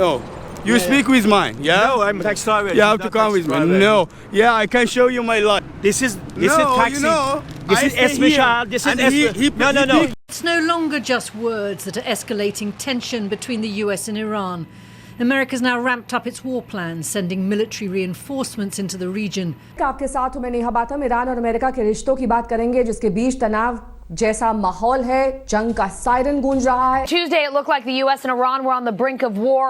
No. You speak with mine, yeah? No, I'm taxi driver. You have to come with me. No. Yeah, I can show you my life. This is No, taxi. you know, This I is stay special. here. This is And he no. It's no longer just words that are escalating tension between the US and Iran. America's now ramped up its war plans, sending military reinforcements into the region. आपके साथ हूं मैं Neha बातम। Iran और America के रिश्तों की बात करेंगे, जिसके बीच तनाव जैसा माहौल है, जंग का सायरन गूंज रहा है। Tuesday, it looked like the U.S. and Iran were on the brink of war.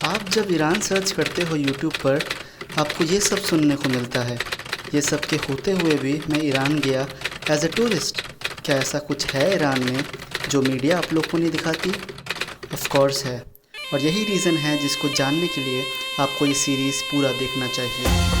आप जब ईरान सर्च करते हो यूट्यूब पर, आपको ये सब सुनने को मिलता है। ये सब के होते हुए भी मैं ईरान गया एज ए टूरिस्ट। क्या ऐसा कुछ है ईरान में जो मीडिया आप लोग को नहीं दिखाती? ऑफ कोर्स है, और यही रीज़न है जिसको जानने के लिए आपको ये सीरीज़ पूरा देखना चाहिए।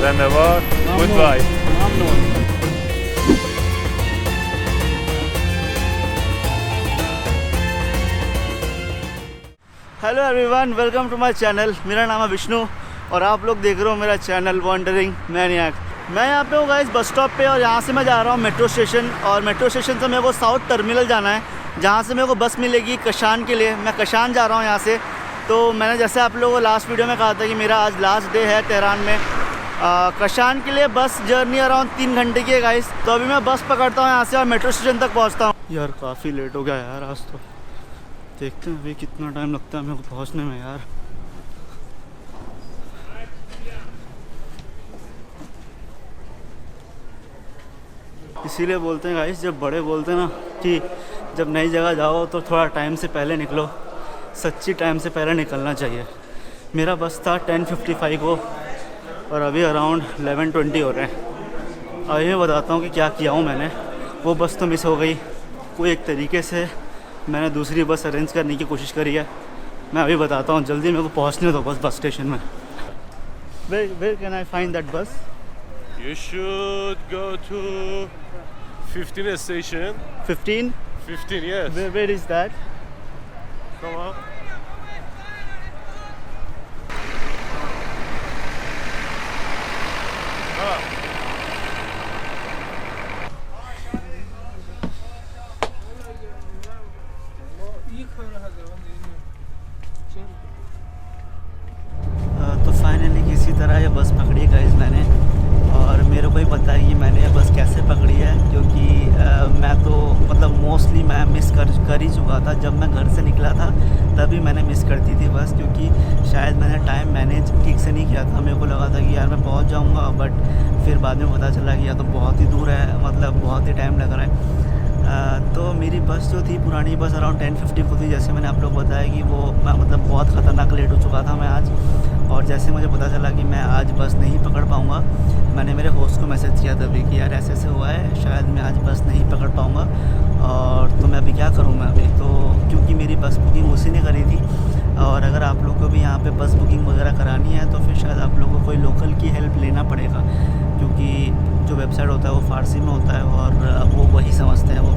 धन्यवाद, goodbye. Hello everyone, welcome to my channel. मेरा नाम है विष्णु और आप लोग देख रहे हो मेरा चैनल वॉन्डरिंग मैनियाक। मैं यहाँ पे हूँ गाइस बस स्टॉप पे, और यहाँ से मैं जा रहा हूँ मेट्रो स्टेशन, और मेट्रो स्टेशन से मेरे को साउथ टर्मिनल जाना है, जहाँ से मेरे को बस मिलेगी कशान के लिए। मैं कशान जा रहा हूँ यहाँ से। तो मैंने जैसे आप लोगों को लास्ट वीडियो में कहा था कि मेरा आज लास्ट डे है तेहरान में। कशान के लिए बस जर्नी अराउंड 3 घंटे की है गाइस। तो अभी मैं बस पकड़ता हूँ यहाँ से और मेट्रो स्टेशन तक पहुँचता हूँ। यार काफ़ी लेट हो गया यार आज तो। देखते हैं अभी कितना टाइम लगता है मेरे को पहुँचने में यार। इसीलिए बोलते हैं गाइस, जब बड़े बोलते हैं ना कि जब नई जगह जाओ तो थोड़ा टाइम से पहले निकलो। सच्ची टाइम से पहले निकलना चाहिए। मेरा बस था 10:55 को और अभी अराउंड 11:20 हो रहे हैं। अभी मैं बताता हूँ कि क्या किया हूँ मैंने। वो बस तो मिस हो गई, कोई एक तरीके से मैंने दूसरी बस अरेंज करने की कोशिश करी है। मैं अभी बताता हूँ, जल्दी मेरे को पहुँचने दो बस स्टेशन में। Where can I find that bus? You should go to 15 station. 15? 15, yes. Where is that? Come on. तो फाइनली किसी तरह ये बस पकड़ी गाइस मैंने, और मेरे को ही पता है कि मैंने ये बस कैसे पकड़ी है, क्योंकि मैं तो मतलब मोस्टली मैं मिस कर ही चुका था। जब मैं घर से निकला था तभी मैंने मिस कर दी थी बस, क्योंकि शायद मैंने टाइम मैनेज ठीक से नहीं किया था। मेरे को लगा था कि यार मैं पहुंच जाऊंगा, बट फिर बाद में पता चला कि या तो बहुत ही दूर है, मतलब बहुत ही टाइम लग रहा है। तो मेरी बस जो थी पुरानी बस अराउंड 10:50 को थी। जैसे मैंने आप लोग बताया कि वो मैं मतलब बहुत ख़तरनाक लेट हो चुका था मैं आज, और जैसे मुझे पता चला कि मैं आज बस नहीं पकड़ पाऊँगा, मैंने मेरे होस्ट को मैसेज किया तभी कि यार ऐसे ऐसे हुआ है, शायद मैं आज बस नहीं पकड़ पाऊँगा, और तो मैं अभी क्या करूँ मैं अभी। तो क्योंकि मेरी बस बुकिंग उसी ने करी थी, और अगर आप लोग को भी यहाँ पे बस बुकिंग वगैरह करानी है तो फिर शायद आप लोगों को कोई लोकल की हेल्प लेना पड़ेगा, क्योंकि जो वेबसाइट होता है वो फ़ारसी में होता है और वो वही समझते हैं वो।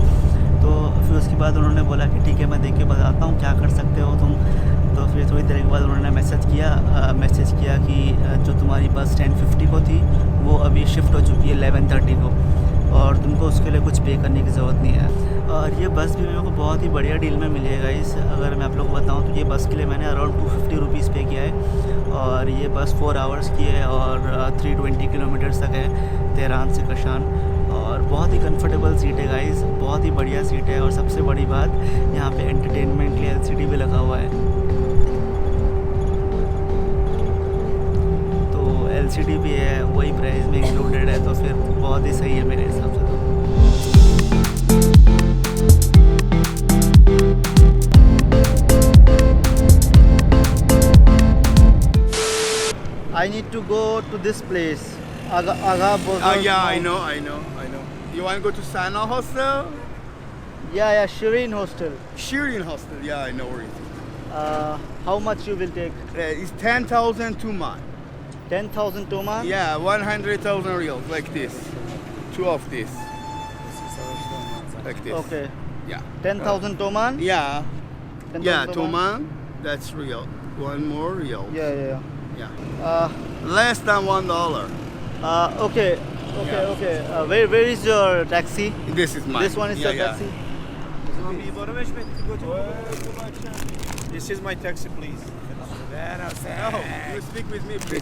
तो फिर उसके बाद उन्होंने बोला कि ठीक है मैं देख के बताता हूँ क्या कर सकते हो तुम। तो फिर थोड़ी देर के बाद उन्होंने मैसेज किया कि जो तुम्हारी बस 10:50 को थी वो अभी शिफ्ट हो चुकी है 11:30 को, और तुमको उसके लिए कुछ पे करने की ज़रूरत नहीं है। और ये बस भी मेरे को बहुत ही बढ़िया डील में मिली है गाइस। अगर मैं आप लोगों को बताऊँ तो ये बस के लिए मैंने अराउंड 250 रुपीज़ पे किया है, और ये बस 4 आवर्स की है और 320 किलोमीटर्स तक है तेहरान से कशान, और बहुत ही कंफर्टेबल सीट है गाइस, बहुत ही बढ़िया सीट है। और सबसे बड़ी बात, यहाँ पे एंटरटेनमेंट के लिए LCD भी लगा हुआ है, तो LCD भी है, वही प्राइस में इंक्लूडेड है, तो फिर बहुत ही सही है मेरे हिसाब से। तो I need to go to this place. Aga Yeah, I know. You want to go to Sana Hostel? Yeah, Shireen Hostel. Shirin Hostel, yeah, I know where it is. How much you will take? It's 10,000 Tuman. 10,000 Toman? Yeah, 100,000 riyals, like this. 2 of this. Like this. Okay. Yeah. 10,000 Toman? Yeah. 10,000 Yeah, Tuman, that's real. 1 more real. Yeah. Yeah. Less than $1. Okay. Where is your taxi? This is mine. This one is your taxi. This is my taxi, please. You speak with me, please.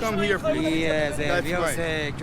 come here, please. That's right.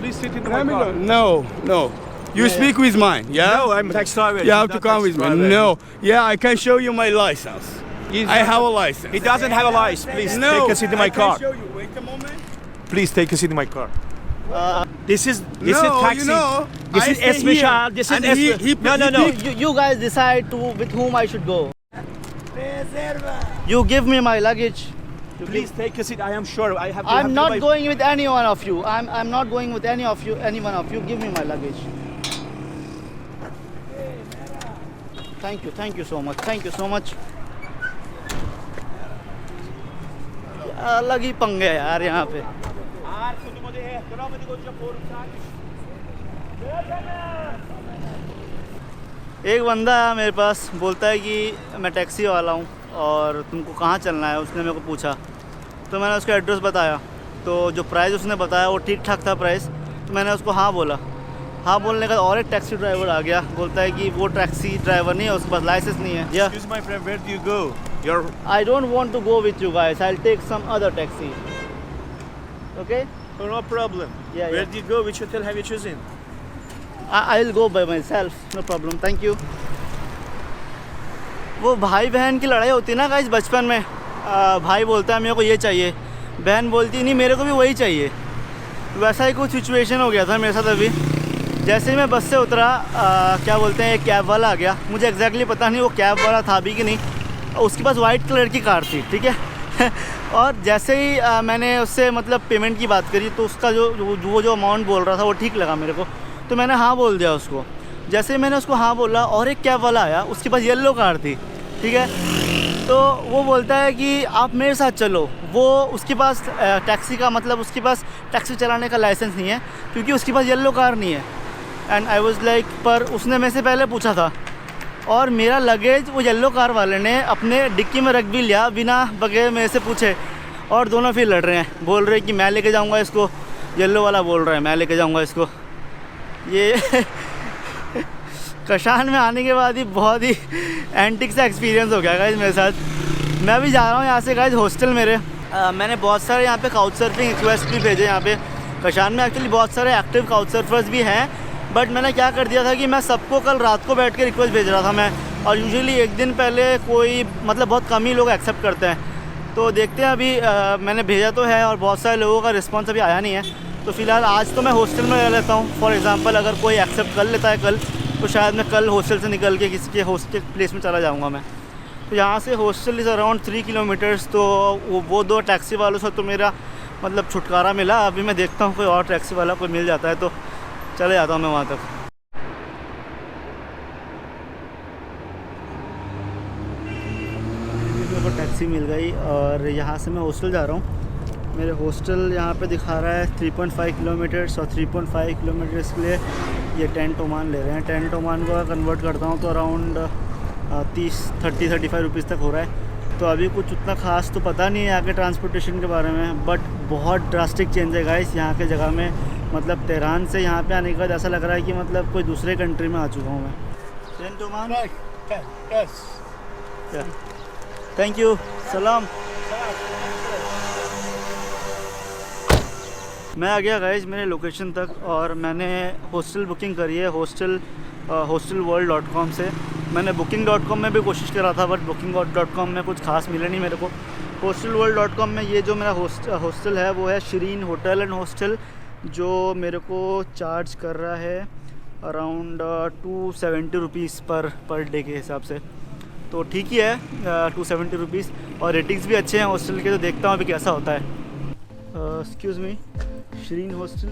Please sit in my car. No. You speak with mine, yeah? No, I'm taxi driver. You have to come with me. No. Yeah, I can show you my license. I have a license. He doesn't have a license. Please No, take a seat in my I car. can show you. Wait a moment. Please take a seat in my car. This is No, taxi. you know, this I is stay special. here. This is And he no. You guys decide with whom I should go. You give me my luggage. Please take a seat. I am sure I have. I'm not going with any one of you. I'm not going with any one of you. Give me my luggage. Thank you so much. अलग ही पंगे है यार यहाँ पे. एक बंदा है मेरे पास, बोलता है कि मैं टैक्सी वाला हूँ और तुमको कहाँ चलना है. उसने मेरे को पूछा तो मैंने उसका एड्रेस बताया. तो जो प्राइस उसने बताया वो ठीक ठाक था प्राइस. तो मैंने उसको हाँ बोला. हाँ बोलने का और एक टैक्सी ड्राइवर आ गया. बोलता है कि वो टैक्सी ड्राइवर नहीं है, उसके पास लाइसेंस नहीं है. Excuse my friend, where do you go? I don't want to go with you guys. I'll take some other taxi. Okay? Oh, no problem. Yeah. Where do you go? Which hotel have you chosen? I'll go by myself. No problem. Thank you. वो भाई बहन की लड़ाई होती है ना guys बचपन में. भाई बोलता है मेरे को ये चाहिए, बहन बोलती नहीं मेरे को भी वही चाहिए. वैसा ही कुछ सिचुएशन हो गया था मेरे साथ अभी. जैसे ही मैं बस से उतरा, क्या बोलते हैं, एक कैब वाला आ गया. मुझे एग्जैक्टली पता नहीं वो कैब वाला था भी कि नहीं. उसके पास वाइट कलर की कार थी, ठीक है. और जैसे ही मैंने उससे मतलब पेमेंट की बात करी तो उसका जो अमाउंट बोल रहा था वो ठीक लगा मेरे को. तो मैंने हाँ बोल दिया उसको. जैसे ही मैंने उसको हाँ बोला और एक कैब वाला आया, उसके पास येलो कार थी, ठीक है. तो वो बोलता है कि आप मेरे साथ चलो. वो उसके पास टैक्सी का मतलब उसके पास टैक्सी चलाने का लाइसेंस नहीं है क्योंकि उसके पास येलो कार नहीं है. एंड आई वाज लाइक, पर उसने मेरे से पहले पूछा था और मेरा लगेज वो येलो कार वाले ने अपने डिक्की में रख भी लिया बिना बगैर मेरे से पूछे. और दोनों फिर लड़ रहे हैं, बोल रहे हैं कि मैं लेके जाऊंगा इसको. येलो वाला बोल रहा है मैं लेके जाऊंगा इसको. ये कशान में आने के बाद ही बहुत ही एंटिक सा एक्सपीरियंस हो गया गाइस मेरे साथ. मैं भी जा रहा हूँ यहाँ से गाइस हॉस्टल मेरे. मैंने बहुत सारे यहाँ पे काउच सर्फिंग रिक्वेस्ट भी भेजे. यहाँ पे कशान में एक्चुअली बहुत सारे एक्टिव काउच सर्फर्स भी हैं, बट मैंने क्या कर दिया था कि मैं सबको कल रात को बैठ के रिक्वेस्ट भेज रहा था मैं. और यूजुअली एक दिन पहले कोई मतलब बहुत कम ही लोग एक्सेप्ट करते हैं. तो देखते हैं अभी. मैंने भेजा तो है और बहुत सारे लोगों का रिस्पॉन्स अभी आया नहीं है. तो फ़िलहाल आज तो मैं हॉस्टल में रह लेता हूँ. फॉर एग्ज़ाम्पल अगर कोई एक्सेप्ट कर लेता है कल, तो शायद मैं कल हॉस्टल से निकल के किसी के हॉस्टल प्लेस में चला जाऊँगा मैं. तो यहाँ से हॉस्टल इज़ अराउंड 3 किलोमीटर्स. तो वो 2 टैक्सी वालों से तो मेरा मतलब छुटकारा मिला. अभी मैं देखता हूँ कोई और टैक्सी वाला कोई मिल जाता है तो चले जाता हूँ मैं वहाँ तक. मेरे को टैक्सी मिल गई और यहाँ से मैं हॉस्टल जा रहा हूँ. मेरे हॉस्टल यहाँ पे दिखा रहा है 3.5 किलोमीटर्स और 3.5 किलोमीटर्स के लिए ये 10 ओमान ले रहे हैं. 10 ओमान को कन्वर्ट करता हूँ तो अराउंड 30-35 रुपीज़ तक हो रहा है. तो अभी कुछ उतना ख़ास तो पता नहीं है यहाँ के ट्रांसपोर्टेशन के बारे में, बट बहुत ड्रास्टिक चेंज है गाइस यहाँ के जगह में. मतलब तेहरान से यहाँ पे आने के बाद ऐसा लग रहा है कि मतलब कोई दूसरे कंट्री में आ चुका हूँ मैं. 10 ओमान. Thank you. सलाम. मैं आ गया गाइस मेरे लोकेशन तक और मैंने हॉस्टल बुकिंग करी है hostelworld.com से. मैंने booking.com में भी कोशिश करा था बट booking.com में कुछ खास मिला नहीं मेरे को. hostelworld.com में ये जो मेरा हॉस्टल है वो है शिरीन होटल एंड हॉस्टल, जो मेरे को चार्ज कर रहा है अराउंड 270 रुपीज़ पर डे के हिसाब से. तो ठीक ही है 270 रुपीज़. और रेटिंग्स भी अच्छे हैं हॉस्टल के, तो देखता हूँ अभी कैसा होता है. Excuse me, Shirin hostel.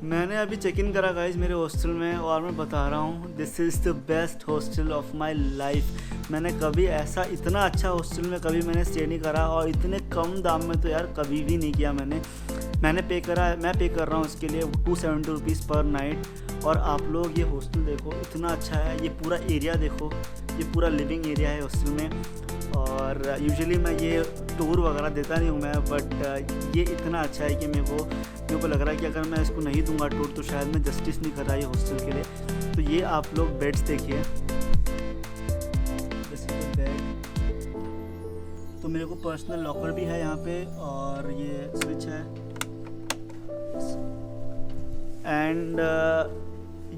मैंने अभी चेक इन करा गाइज मेरे हॉस्टल में और मैं बता रहा हूँ this is the best hostel of my life. मैंने कभी ऐसा इतना अच्छा हॉस्टल में कभी मैंने स्टे नहीं करा, और इतने कम दाम में तो यार कभी भी नहीं किया मैंने मैं पे कर रहा हूँ इसके लिए 270 रुपीज़ पर नाइट। और आप लोग ये हॉस्टल देखो, इतना अच्छा है, ये पूरा एरिया देखो, ये पूरा लिविंग एरिया है हॉस्टल में। और यूजुअली मैं ये टूर वगैरह देता नहीं हूँ मैं, बट ये इतना अच्छा है कि मेरे को लग रहा है कि अगर मैं इसको नहीं दूंगा टूर तो शायद मैं जस्टिस नहीं कर रहा ये हॉस्टल के लिए। तो ये आप लोग बेड्स देखिए, बेड, तो मेरे को पर्सनल लॉकर भी है यहाँ पे, और ये स्विच है, एंड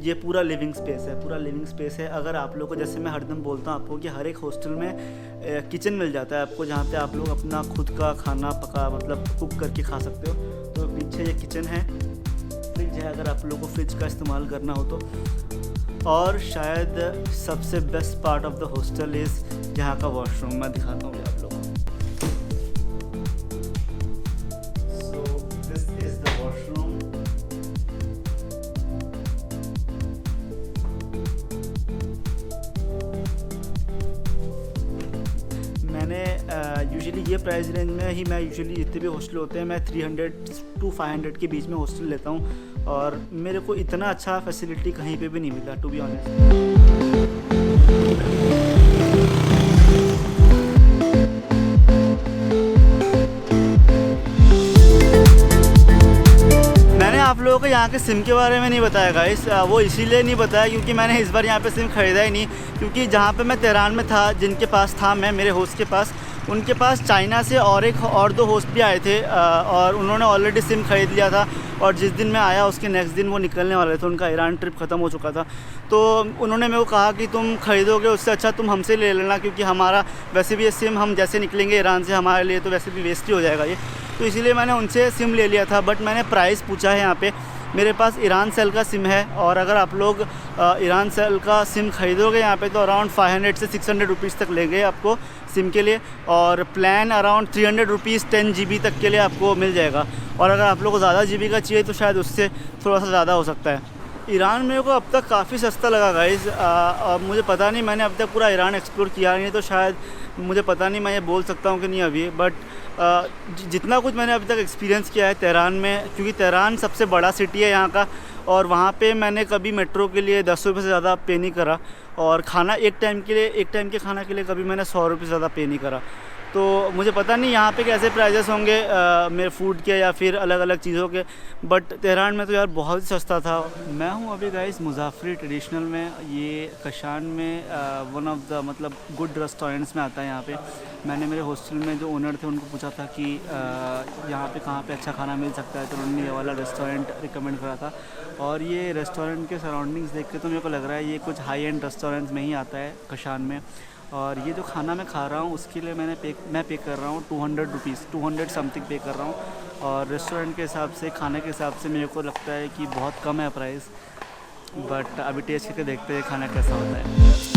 ये पूरा लिविंग स्पेस है। अगर आप लोग को, जैसे मैं हरदम बोलता हूँ आपको, कि हर एक हॉस्टल में किचन मिल जाता है आपको, जहाँ पे आप लोग अपना खुद का खाना मतलब कुक करके खा सकते हो। तो पीछे ये किचन है, फ्रिज है अगर आप लोग को फ्रिज का इस्तेमाल करना हो तो। और शायद सबसे best part of the hostel is यहाँ का वॉशरूम। मैं दिखाता हूँ आप लोग को। So this is the washroom. मैंने यूजुअली ये प्राइस रेंज में ही मैं यूजुअली जितने भी हॉस्टल होते हैं मैं 300 to 500 के बीच में हॉस्टल लेता हूँ, और मेरे को इतना अच्छा फैसिलिटी कहीं पे भी नहीं मिला, टू बी ऑनेस्ट। आप लोगों को यहाँ के सिम के बारे में नहीं बताया गाइस, वो इसीलिए नहीं बताया क्योंकि मैंने इस बार यहाँ पे सिम ख़रीदा ही नहीं। क्योंकि जहाँ पे मैं तेहरान में था, जिनके पास था मैं, मेरे होस्ट के पास, उनके पास चाइना से और दो होस्ट भी आए थे, और उन्होंने ऑलरेडी सिम ख़रीद लिया था। और जिस दिन मैं आया उसके नेक्स्ट दिन वो निकलने वाले थे, उनका ईरान ट्रिप ख़त्म हो चुका था। तो उन्होंने मेरे को कहा कि तुम ख़रीदोगे उससे अच्छा तुम हमसे ले लेना, क्योंकि हमारा वैसे भी ये सिम हम जैसे निकलेंगे ईरान से हमारे लिए तो वैसे भी वेस्ट ही हो जाएगा ये। तो इसीलिए मैंने उनसे सिम ले लिया था। बट मैंने प्राइस पूछा है यहाँ पे, मेरे पास ईरान सेल का सिम है, और अगर आप लोग ईरान सेल का सिम ख़रीदोगे यहाँ पे तो अराउंड 500 से 600 रुपीज़ तक लेंगे आपको सिम के लिए, और प्लान अराउंड 300 रुपीज़ 10 GB तक के लिए आपको मिल जाएगा। और अगर आप लोग को ज़्यादा GB का चाहिए तो शायद उससे थोड़ा सा ज़्यादा हो सकता है। ईरान मेरे को अब तक काफ़ी सस्ता लगा गाइस, मुझे पता नहीं, मैंने अब तक पूरा ईरान एक्सप्लोर किया नहीं, तो शायद मुझे पता नहीं मैं ये बोल सकता हूँ कि नहीं अभी। बट जितना कुछ मैंने अभी तक एक्सपीरियंस किया है तेहरान में, क्योंकि तेहरान सबसे बड़ा सिटी है यहाँ का, और वहाँ पे मैंने कभी मेट्रो के लिए 10 रुपये से ज़्यादा पे नहीं करा, और खाना एक टाइम के खाना के लिए कभी मैंने 100 रुपये से ज़्यादा पे नहीं करा। तो मुझे पता नहीं यहाँ पे कैसे प्राइजेस होंगे मेरे फूड के या फिर अलग अलग चीज़ों के, बट तेहरान में तो यार बहुत ही सस्ता था। मैं हूँ अभी गाइस मुज़ाफ़री ट्रेडिशनल में, ये कशान में वन ऑफ द मतलब गुड रेस्टोरेंट्स में आता है यहाँ पे। मैंने मेरे हॉस्टल में जो ओनर थे उनको पूछा था कि यहाँ पे कहाँ पे अच्छा खाना मिल सकता है, तो उन्होंने ये वाला रेस्टोरेंट रिकमेंड करा था। और ये रेस्टोरेंट के सराउंडिंग्स देख के तो मेरे को लग रहा है ये कुछ हाई एंड रेस्टोरेंट्स में ही आता है कशान में। और ये जो खाना मैं खा रहा हूँ उसके लिए मैं पे कर रहा हूँ 200 रुपीज़, 200 समथिंग पे कर रहा हूँ। और रेस्टोरेंट के हिसाब से, खाने के हिसाब से मेरे को लगता है कि बहुत कम है प्राइस, बट अभी टेस्ट करके देखते हैं खाना कैसा होता है।